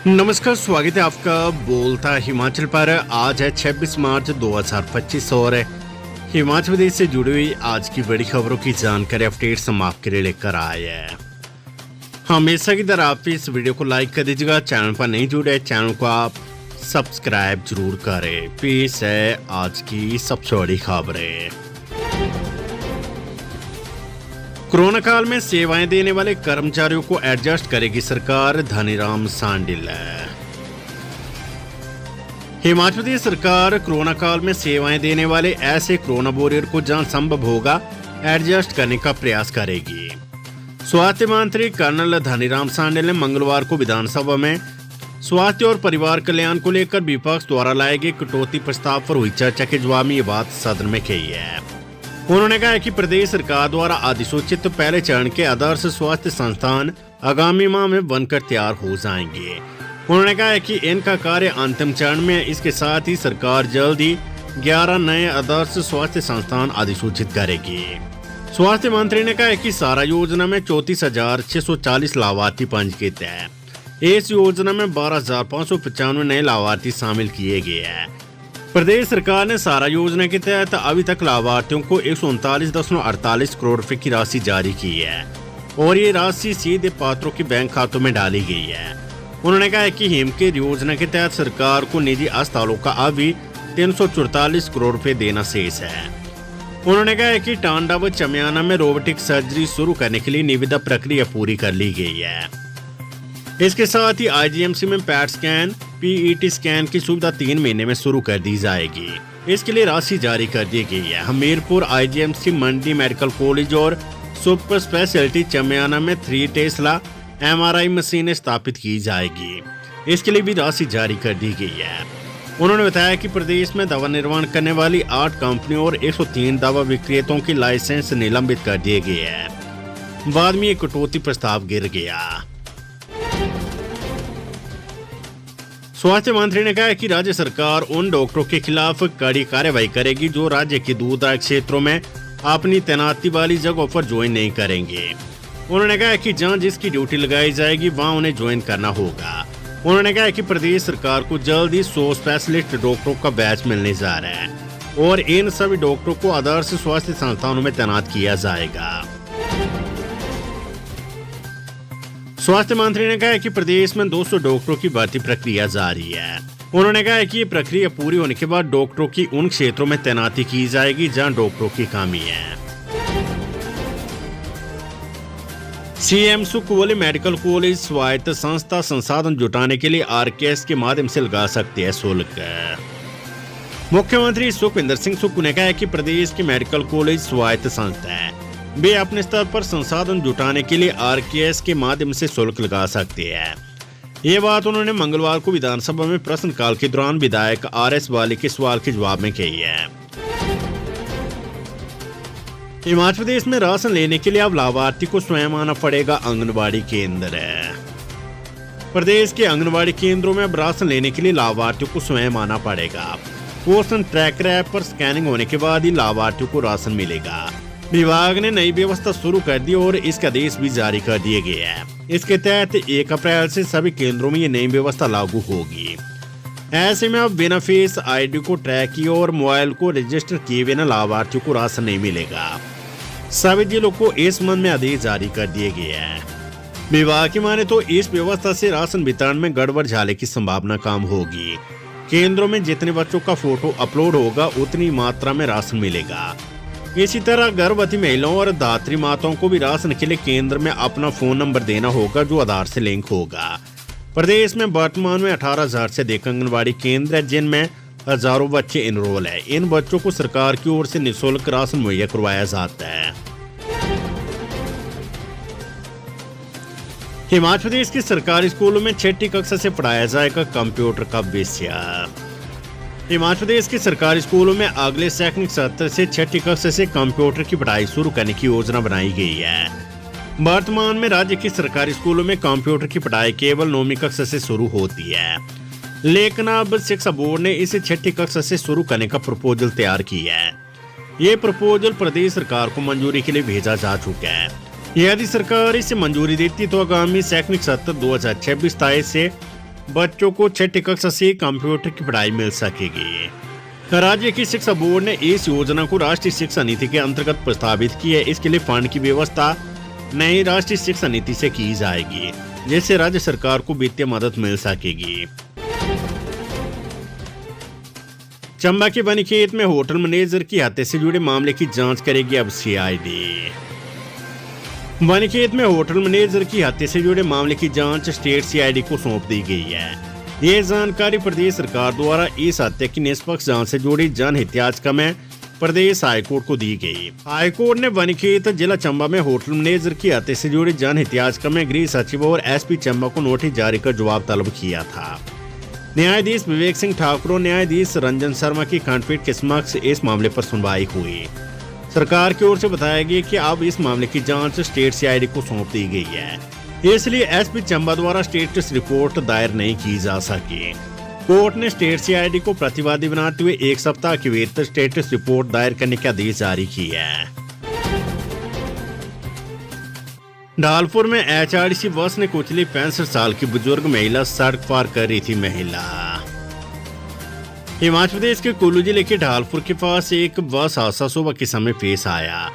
नमस्कार, स्वागत है आपका बोलता हिमाचल पर। आज है 26 मार्च 2025 और हिमाचल प्रदेश से जुड़ी हुई आज की बड़ी खबरों की जानकारी अपडेट्स हम आपके लिए लेकर आए हैं। हमेशा की तरह आप इस वीडियो को लाइक कर दीजिएगा। चैनल पर नहीं जुड़े चैनल को आप सब्सक्राइब जरूर करें। पेश है आज की सबसे बड़ी खबरें। कोरोना काल में सेवाएं देने वाले कर्मचारियों को एडजस्ट करेगी सरकार, धनीराम शांडिल। हिमाचल प्रदेश सरकार कोरोना काल में सेवाएं देने वाले ऐसे कोरोना वॉरियर को जहां संभव होगा एडजस्ट करने का प्रयास करेगी। स्वास्थ्य मंत्री कर्नल धनीराम शांडिल ने मंगलवार को विधानसभा में स्वास्थ्य और परिवार कल्याण को लेकर विपक्ष द्वारा लाए गए कटौती प्रस्ताव पर हुई चर्चा के जवाब में ये बात सदन में कही है। उन्होंने कहा कि प्रदेश सरकार द्वारा अधिसूचित पहले चरण के आदर्श स्वास्थ्य संस्थान आगामी माह में बनकर तैयार हो जाएंगे। उन्होंने कहा कि इनका कार्य अंतिम चरण में है। इसके साथ ही सरकार जल्द ही 11 नए आदर्श स्वास्थ्य संस्थान अधिसूचित करेगी। स्वास्थ्य मंत्री ने कहा कि सारा योजना में 34,640 लाभार्थी पंजीकृत है। इस योजना में 12,595 नए लाभार्थी शामिल किए गए हैं। प्रदेश सरकार ने सारा योजना के तहत अभी तक लाभार्थियों को 139.48 करोड़ रुपए की राशि जारी की है और ये राशि सीधे पात्रों के बैंक खातों में डाली गई है। उन्होंने कहा कि हिमकेयर योजना के तहत सरकार को निजी अस्पतालों का अभी 344 करोड़ रुपए देना शेष है। उन्होंने कहा कि टांडा व चमियाना में रोबोटिक सर्जरी शुरू करने के लिए निविदा प्रक्रिया पूरी कर ली गई है। इसके साथ ही आईजीएमसी में पैट स्कैन, पीईटी स्कैन की सुविधा 3 महीने में शुरू कर दी जाएगी। इसके लिए राशि जारी कर दी गई है। हमीरपुर आईजीएमसी, मंडी मेडिकल कॉलेज और सुपर स्पेशलिटी चमियाना में 3 टेस्ला एमआरआई मशीनें स्थापित की जाएगी। इसके लिए भी राशि जारी कर दी गई है। उन्होंने बताया कि प्रदेश में दवा निर्माण करने वाली 8 कंपनियों और 103 दवा विक्रेताओं की लाइसेंस निलंबित कर दिए गए हैं। बाद में ये कटौती प्रस्ताव गिर गया। स्वास्थ्य मंत्री ने कहा कि राज्य सरकार उन डॉक्टरों के खिलाफ कड़ी कार्रवाई करेगी जो राज्य के दूरदराज क्षेत्रों में अपनी तैनाती वाली जगहों पर ज्वाइन नहीं करेंगे। उन्होंने कहा कि जहां जिसकी ड्यूटी लगाई जाएगी वहां उन्हें ज्वाइन करना होगा। उन्होंने कहा कि प्रदेश सरकार को जल्द ही 100 स्पेशलिस्ट डॉक्टरों का बैच मिलने जा रहा है और इन सभी डॉक्टरों को आदर्श स्वास्थ्य संस्थानों में तैनात किया जाएगा। स्वास्थ्य मंत्री ने कहा कि प्रदेश में 200 डॉक्टरों की भर्ती प्रक्रिया जारी है। उन्होंने कहा कि ये प्रक्रिया पूरी होने के बाद डॉक्टरों की उन क्षेत्रों में तैनाती की जाएगी जहां डॉक्टरों की कमी है। सीएम सुखविंदर मेडिकल कॉलेज स्वायत्त संस्था संसाधन जुटाने के लिए आरकेएस के माध्यम से लगा सकते हैं शुल्क। मुख्यमंत्री सुखविंदर सिंह सुक्खू ने कहा कि प्रदेश के मेडिकल कॉलेज स्वायत्त संस्था है। वे अपने स्तर पर संसाधन जुटाने के लिए आरकेएस के माध्यम से शुल्क लगा सकते हैं। ये बात उन्होंने मंगलवार को विधानसभा में प्रश्नकाल के दौरान विधायक आरएस वाली के सवाल के जवाब में कही है। हिमाचल प्रदेश में राशन लेने के लिए अब लाभार्थी को स्वयं आना पड़ेगा आंगनबाड़ी केंद्र। प्रदेश के आंगनबाड़ी केंद्रों में अब राशन लेने के लिए लाभार्थियों को स्वयं आना पड़ेगा। पोषण ट्रैकर ऐप पर स्कैनिंग होने के बाद ही लाभार्थियों को राशन मिलेगा। विभाग ने नई व्यवस्था शुरू कर दी और इसका आदेश भी जारी कर दिए गए हैं। इसके तहत 1 अप्रैल से सभी केंद्रों में ये नई व्यवस्था लागू होगी। ऐसे में अब बिना फेस आईडी को ट्रैक किए और मोबाइल को रजिस्टर किए बिना लाभार्थियों को राशन नहीं मिलेगा। सभी जिलों को इस संबंध में आदेश जारी कर दिए गए हैं। विभाग की माने तो इस व्यवस्था से राशन वितरण में गड़बड़ झाले की संभावना कम होगी। केंद्रों में जितने बच्चों का फोटो अपलोड होगा उतनी मात्रा में राशन मिलेगा। इसी तरह गर्भवती महिलाओं और धात्री माताओं को भी राशन के लिए केंद्र में अपना फोन नंबर देना होगा जो आधार से लिंक होगा। प्रदेश में वर्तमान में 18,000 से अधिक आंगनबाड़ी केंद्र है जिनमें हजारों बच्चे इनरोल है। इन बच्चों को सरकार की ओर से निःशुल्क राशन मुहैया करवाया जाता है। हिमाचल प्रदेश के सरकारी स्कूलों में 6ठी कक्षा से पढ़ाया जाएगा कंप्यूटर का विषय। हिमाचल प्रदेश के सरकारी स्कूलों में अगले शैक्षणिक सत्र से 6ठी कक्षा से कंप्यूटर की पढ़ाई शुरू करने की योजना बनाई गई है। वर्तमान में राज्य के सरकारी स्कूलों में कंप्यूटर की पढ़ाई केवल 9वीं कक्षा से शुरू होती है, लेकिन अब शिक्षा बोर्ड ने इसे 6ठी कक्षा से शुरू करने का प्रपोजल तैयार किया है। ये प्रपोजल प्रदेश सरकार को मंजूरी के लिए भेजा जा चुका है। यदि सरकार इसे मंजूरी देती तो आगामी शैक्षणिक सत्र 2026-27 से बच्चों को 6ठी कक्षा से कंप्यूटर की पढ़ाई मिल सकेगी। राज्य की शिक्षा बोर्ड ने इस योजना को राष्ट्रीय शिक्षा नीति के अंतर्गत प्रस्तावित की है। इसके लिए फंड की व्यवस्था नई राष्ट्रीय शिक्षा नीति से की जाएगी, जिससे राज्य सरकार को वित्तीय मदद मिल सकेगी। चंबा के बनीखेत में होटल मैनेजर की हत्या से जुड़े मामले की जांच करेगी अब सीआईडी। बनीखेत में होटल मैनेजर की हत्या से जुड़े मामले की जांच स्टेट सीआईडी को सौंप दी गई है। ये जानकारी प्रदेश सरकार द्वारा इस हत्या की निष्पक्ष जांच से जुड़ी जनहित याचिका में प्रदेश हाईकोर्ट को दी गई। हाईकोर्ट ने बनीखेत जिला चंबा में होटल मैनेजर की हत्या से जुड़ी जनहित याचिका में गृह सचिव और एसपी चंबा को नोटिस जारी कर जवाब तलब किया था। न्यायाधीश विवेक सिंह ठाकुर और न्यायाधीश रंजन शर्मा की खंडपीठ के समक्ष इस मामले पर सुनवाई हुई। सरकार की ओर से बताया गया कि अब इस मामले की जांच स्टेट सीआईडी को सौंप दी गई है, इसलिए एसपी चंबा द्वारा स्टेटस रिपोर्ट दायर नहीं की जा सकी। कोर्ट ने स्टेट सीआईडी को प्रतिवादी बनाते हुए 1 सप्ताह के भीतर स्टेटस रिपोर्ट दायर करने के आदेश जारी किए हैं। ढालपुर में एचआरटीसी बस ने कुचली 65 साल की बुजुर्ग महिला, सड़क पार कर रही थी महिला। हिमाचल प्रदेश के कुल्लू जिले के ढालपुर के पास एक बस हादसा सुबह के समय पेश आया,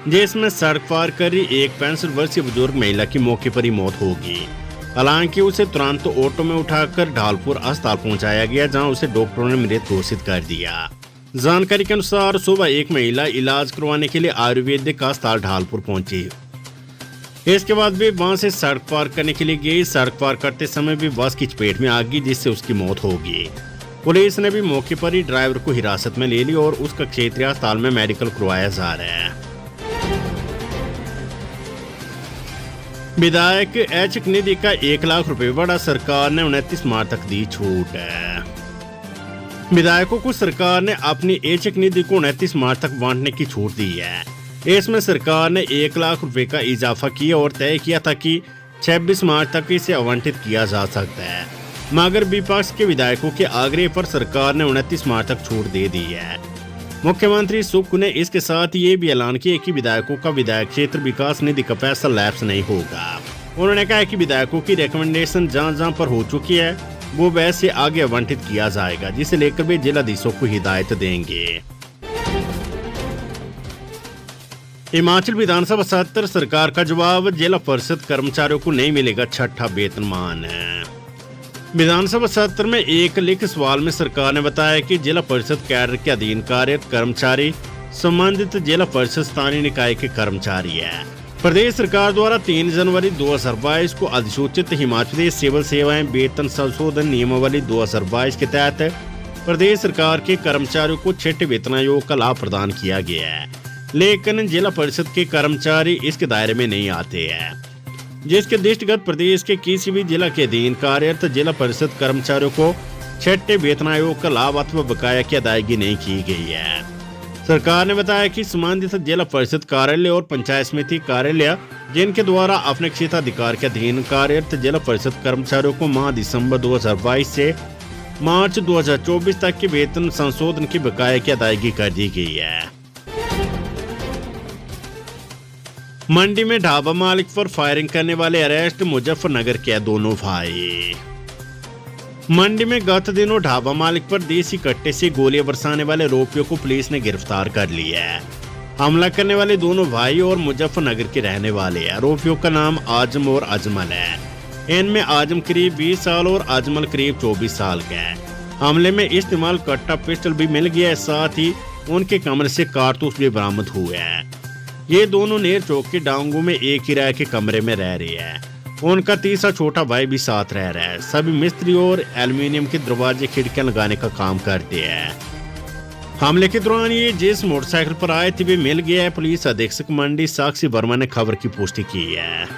जिसमें सड़क पार कर रही एक 65 वर्षीय बुजुर्ग महिला की मौके पर ही मौत हो गई। हालांकि उसे तुरंत ऑटो में उठाकर ढालपुर अस्पताल पहुंचाया गया, जहां उसे डॉक्टरों ने मृत घोषित कर दिया। जानकारी के अनुसार सुबह एक महिला इलाज करवाने के लिए आयुर्वेदिक अस्पताल ढालपुर पहुंची। इसके बाद भी वहां से सड़क पार करने के लिए गई। सड़क पार करते समय भी बस की चपेट में आ गई, जिससे उसकी मौत हो गई। पुलिस ने भी मौके पर ही ड्राइवर को हिरासत में ले ली और उसका क्षेत्रीय अस्पताल में मेडिकल करवाया जा रहा है। विधायक ऐच्छिक निधि का 1 लाख रुपए बढ़ा, सरकार ने 29 मार्च तक दी छूट। विधायकों को सरकार ने अपनी ऐच्छिक निधि को 29 मार्च तक बांटने की छूट दी है। इसमें सरकार ने 1 लाख रुपए का इजाफा किया और तय किया था कि 26 मार्च तक इसे आवंटित किया जा सकता है, मगर विपक्ष के विधायकों के आग्रह पर सरकार ने 29 मार्च तक छूट दे दी है। मुख्यमंत्री सुख ने इसके साथ ये भी ऐलान किया कि विधायकों का विधायक क्षेत्र विकास निधि का पैसा लैप्स नहीं होगा। उन्होंने कहा कि विधायकों की रिकमेंडेशन जहां पर हो चुकी है, वो वैसे आगे आवंटित किया जाएगा, जिसे लेकर वे जिलाधीशों को हिदायत देंगे। हिमाचल विधानसभा सत्र, सरकार का जवाब, जिला परिषद कर्मचारियों को नहीं मिलेगा 6ठा वेतनमान। विधानसभा सत्र में एक लिखित सवाल में सरकार ने बताया कि जिला परिषद कैडर के अधीन कार्यरत कर्मचारी संबंधित जिला परिषद स्थानीय निकाय के कर्मचारी है। प्रदेश सरकार द्वारा 3 जनवरी 2022 को अधिसूचित हिमाचल प्रदेश सिविल सेवाएं वेतन संशोधन नियमावली 2022 के तहत प्रदेश सरकार के कर्मचारियों को 6ठे वेतन आयोग का लाभ प्रदान किया गया है, लेकिन जिला परिषद के कर्मचारी इसके दायरे में नहीं आते हैं, जिसके दृष्टिगत प्रदेश के किसी भी जिला के अधीन कार्यरत जिला परिषद कर्मचारियों को 6ठे वेतन आयोग का लाभ अथवा बकाया की अदायगी नहीं की गई है। सरकार ने बताया कि संबंधित जिला परिषद कार्यालय और पंचायत समिति कार्यालय जिनके द्वारा अपने क्षेत्राधिकार के अधीन कार्यरत जिला परिषद कर्मचारियों को माह दिसंबर 2022 से मार्च 2024 तक के वेतन संशोधन की बकाया की अदायगी कर दी गई है। मंडी में ढाबा मालिक पर फायरिंग करने वाले अरेस्ट, मुजफ्फरनगर के दोनों भाई। मंडी में गत दिनों ढाबा मालिक पर देसी कट्टे से गोलियां बरसाने वाले आरोपियों को पुलिस ने गिरफ्तार कर लिया है। हमला करने वाले दोनों भाई और मुजफ्फरनगर के रहने वाले हैं। आरोपियों का नाम आजम और अजमल है। इनमें आजम करीब 20 साल और अजमल करीब 24 साल का है। हमले में इस्तेमाल कट्टा पिस्टल भी मिल गया है, साथ ही उनके कमरे से कारतूस भी बरामद हुए हैं। ये दोनों नेर चौक के डांगों में एक किराए के कमरे में रह रहे हैं। उनका तीसरा छोटा भाई भी साथ रह रहा है। सभी मिस्त्री और एल्युमिनियम के दरवाजे खिड़कियां लगाने का काम करते हैं। हमले के दौरान ये जिस मोटरसाइकिल पर आए थे वे मिल गया है। पुलिस अधीक्षक मंडी साक्षी वर्मा ने खबर की पुष्टि की है।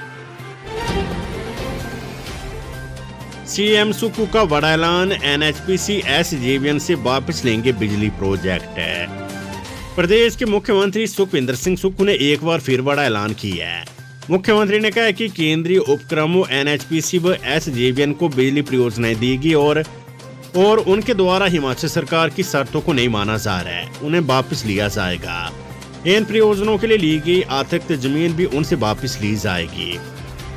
सीएम सुक्खू का बड़ा ऐलान, एनएचपीसी एसजेवीएन से वापस लेंगे बिजली प्रोजेक्ट। प्रदेश के मुख्यमंत्री सुखविंदर सिंह सुक्खू ने एक बार फिर बड़ा ऐलान किया है। मुख्यमंत्री ने कहा कि केंद्रीय उपक्रमों एनएचपीसी व एसजेवीएन को बिजली परियोजनाएं देगी और उनके द्वारा हिमाचल सरकार की शर्तों को नहीं माना जा रहा है, उन्हें वापस लिया जाएगा। इन परियोजनाओं के लिए ली गई अतिरिक्त जमीन भी उनसे वापस ली जाएगी।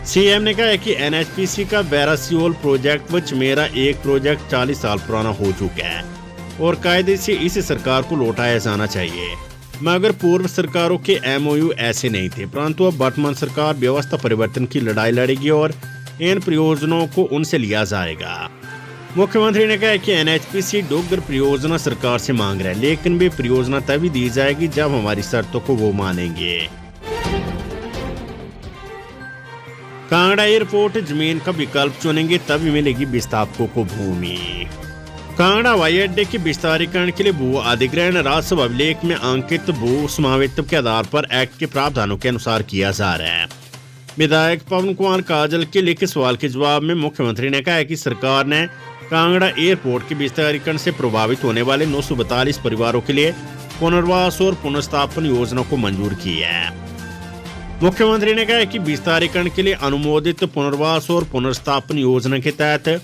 सीएम ने कहा है कि एनएचपीसी का बैरासियोल प्रोजेक्ट व चमेरा एक प्रोजेक्ट 40 साल पुराना हो चुका है और कायदे से इसे सरकार को लौटाया जाना चाहिए, मगर पूर्व सरकारों के एमओयू ऐसे नहीं थे, परंतु अब वर्तमान सरकार व्यवस्था परिवर्तन की लड़ाई लड़ेगी और इन परियोजनाओं को उनसे लिया जाएगा। मुख्यमंत्री ने कहा कि एनएचपीसी डोगर परियोजना सरकार से मांग रहा है, लेकिन भी परियोजना तभी दी जाएगी जब हमारी शर्तों को वो मानेंगे। कांगड़ा एयरपोर्ट जमीन का विकल्प चुनेंगे तभी मिलेगी विस्थापकों को भूमि। कांगड़ा हवाई अड्डे के विस्तारीकरण के लिए भू अधिग्रहण राज्यसभा अभिलेख में अंकित भू स्वामित्व के आधार पर एक्ट के प्रावधानों के अनुसार किया जा रहा है। विधायक पवन कुमार काजल के लिखित सवाल के जवाब में मुख्यमंत्री ने कहा है कि सरकार ने कांगड़ा एयरपोर्ट के विस्तारीकरण से प्रभावित होने वाले 942 परिवारों के लिए पुनर्वास और पुनर्स्थापन योजना को मंजूर की है। मुख्यमंत्री ने कहा कि विस्तारीकरण के लिए अनुमोदित पुनर्वास और पुनर्स्थापन योजना के तहत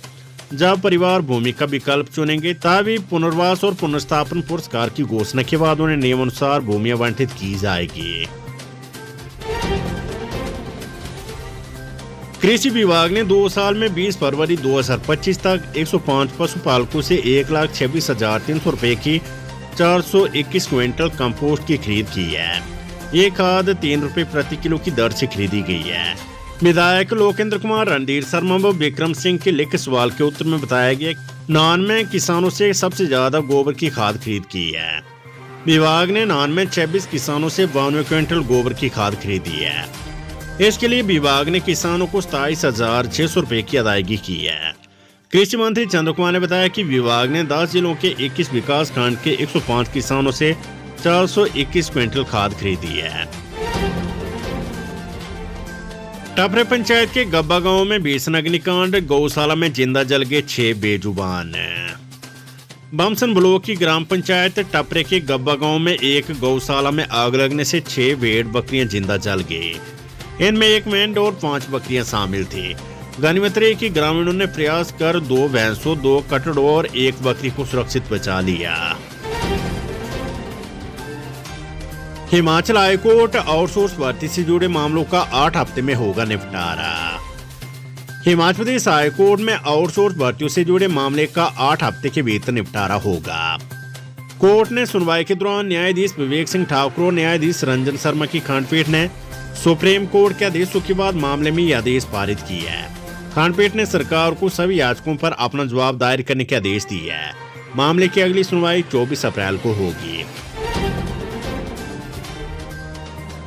जब परिवार भूमि का विकल्प चुनेंगे तभी पुनर्वास और पुनर्स्थापन पुरस्कार की घोषणा के बाद उन्हें नियमानुसार भूमि आवंटित की जाएगी। कृषि विभाग ने 2 साल में 20 फरवरी 2025 तक 105 पशुपालकों से 1,26,300 रुपए की 421 क्विंटल कंपोस्ट की खरीद की है। ये खाद 3 रुपए प्रति किलो की दर से खरीदी गई है। विधायक लोकेंद्र कुमार, रणधीर शर्मा व विक्रम सिंह के लिखित सवाल के उत्तर में बताया गया 99 किसानों से सबसे ज्यादा गोबर की खाद खरीद की है। विभाग ने 26 किसानों से 92 क्विंटल गोबर की खाद खरीदी है। इसके लिए विभाग ने किसानों को 27,600 रुपए की अदायगी की है। कृषि मंत्री चंद्र कुमार ने बताया कि विभाग ने 10 जिलों के 21 विकास खंड के 105 किसानों से 421 क्विंटल खाद खरीदी है। टपरे पंचायत के गब्बा गांव में भीषण अग्निकांड, गौशाला में जिंदा जल गए 6 बेजुबान। बमसन ब्लॉक की ग्राम पंचायत टपरे के गब्बा गांव में एक गौशाला में आग लगने से 6 भेड़ बकरियां जिंदा जल गई। इनमें 1 मेंढ और 5 बकरियां शामिल थी। गनीमत रही कि ग्रामीणों ने प्रयास कर 2 भैंसों, 2 कटड़ों और 1 बकरी को सुरक्षित बचा लिया। हिमाचल हाईकोर्ट आउटसोर्स भर्ती से जुड़े मामलों का 8 हफ्ते में होगा निपटारा। हिमाचल प्रदेश हाईकोर्ट में आउटसोर्स भर्तियों से जुड़े मामले का 8 हफ्ते के भीतर निपटारा होगा। कोर्ट ने सुनवाई के दौरान न्यायाधीश विवेक सिंह ठाकुर और न्यायाधीश रंजन शर्मा की खंडपीठ ने सुप्रीम कोर्ट के आदेशों के बाद मामले में यह आदेश पारित किया है। खंडपीठ ने सरकार को सभी याचकों पर अपना जवाब दायर करने के आदेश दिए हैं। मामले की अगली सुनवाई 24 अप्रैल को होगी।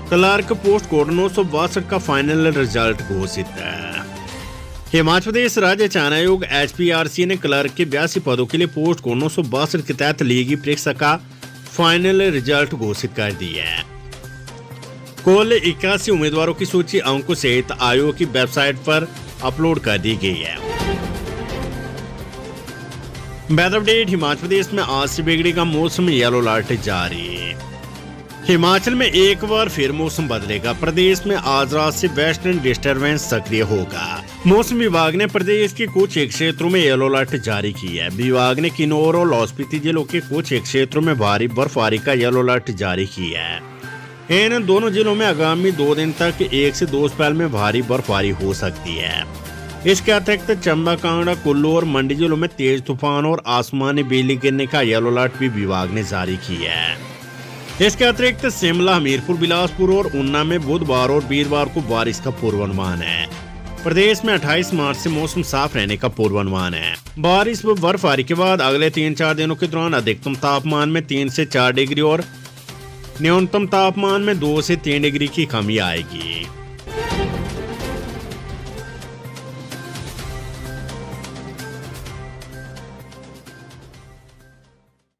क्लर्क पोस्ट कोड 962 का फाइनल रिजल्ट घोषित है। हिमाचल प्रदेश राज्य चयन आयोग HPRC ने क्लर्क के 82 पदों के लिए पोस्ट कोड 962 के तहत ली गई परीक्षा का फाइनल रिजल्ट घोषित कर दिया है। कुल 81 उम्मीदवारों की सूची अंकों सहित आयोग की वेबसाइट पर अपलोड कर दी गई है। Weather update. हिमाचल प्रदेश में आज से बिगड़ेगा मौसम, येलो अलर्ट जारी। हिमाचल में एक बार फिर मौसम बदलेगा। प्रदेश में आज रात से वेस्टर्न डिस्टर्बेंस सक्रिय होगा। मौसम विभाग ने प्रदेश के कुछ क्षेत्रों में येलो अलर्ट जारी की है। विभाग ने किन्नौर और लाहौल स्पीति जिलों के कुछ क्षेत्रों में भारी बर्फबारी का येलो अलर्ट जारी किया है। इन दोनों जिलों में आगामी 2 दिन तक 1 से 2 अप्रैल में भारी बर्फबारी हो सकती है। इसके अतिरिक्त चंबा, कांगड़ा, कुल्लू और मंडी जिलों में तेज तूफान और आसमानी बिजली गिरने का येलो अलर्ट भी विभाग ने जारी किया है। इसके अतिरिक्त शिमला, हमीरपुर, बिलासपुर और ऊना में बुधवार और वीरवार को बारिश का पूर्वानुमान है। प्रदेश में 28 मार्च से मौसम साफ रहने का पूर्वानुमान है। बारिश व बर्फबारी के बाद अगले 3-4 दिनों के दौरान अधिकतम तापमान में 3 से 4 डिग्री और न्यूनतम तापमान में 2 से 3 डिग्री की कमी आएगी।